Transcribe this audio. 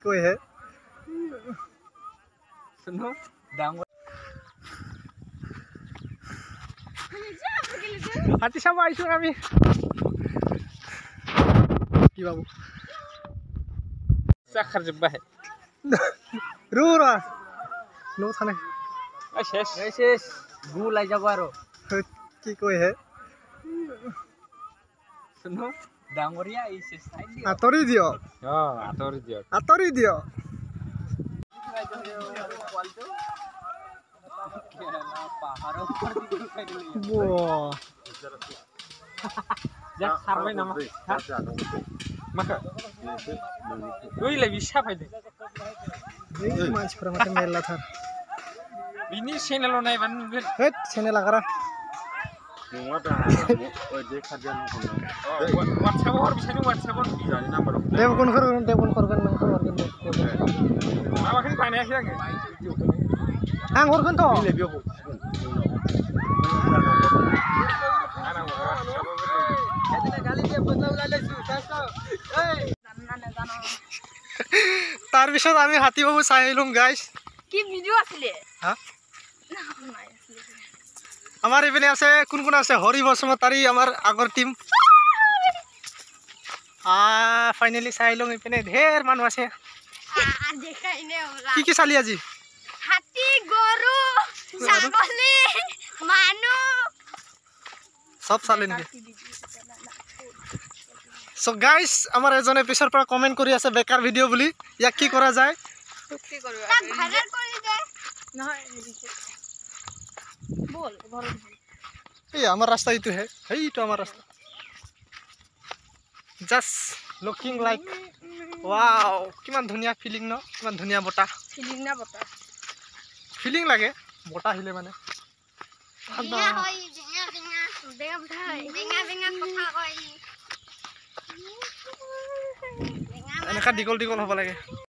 कोई है सुनो डांग हाथी सब आइसो আমি কি বাবু साखर जोब्बाय रू रा नो थाने শেষ গুলাই যাব আৰু কি কই হে सुनो डांगरिया इसे साइड दियो আতৰি দিও आतरि दियो আতৰি দিও पाहाड़ ऊपर বো जा खारबाय नामा माखा ओइलाय बिसा फायदो এই মাছफोरा माथो मेरला थार बिनि चेनेलाव नायबानो नुगोन हेट चेनेल आगारा नङा दा ओइ जे खादियानो WhatsApp हर बिसानि WhatsApp हर बिजानि नाम्बाराव देवगन करगोन नों हरगोन दे माबाखौनो बानायाखै आं हरगोन थ' बिलाय बेयाव तार पिছত আমি হাতী বাবু চাই আহিলুম গাইস কি ভিডিও আছিলে হা আমার ইপিনে আছে কোন আছে হরি বসুমতাৰী আমাৰ আগৰ টিম ফাইনালি চাই আহিলুম ইপিনে ঢেৰ মানুহ আছে দেখাই নে ওলা কি চালি আজি হাতী গৰু ছাগলী মানুহ সব চালি নেকি সো গাইস আমাৰ এজনে পিছৰ পৰা কমেন্ট কৰি আছে বেকাৰ ভিডিও বুলি ইয়াক কি কৰা যায় কি কৰিব তাক ভাইৰাল কৰি দে নহয় বল ঘৰত এই আমার রাস্তা ইটো হে এইটো আমার রাস্তা জাস্ট লুকিং লাইক ওয়াও কিমান ধুনিয়া ফিলিং ন কিমান ধুনিয়া বটা ফিলিং না বতা ফিলিং লাগে বটা হিলে মানে বেঙা হয় বেঙা কথা কয় এনেকা দীঘল দীঘল হ'ব লাগে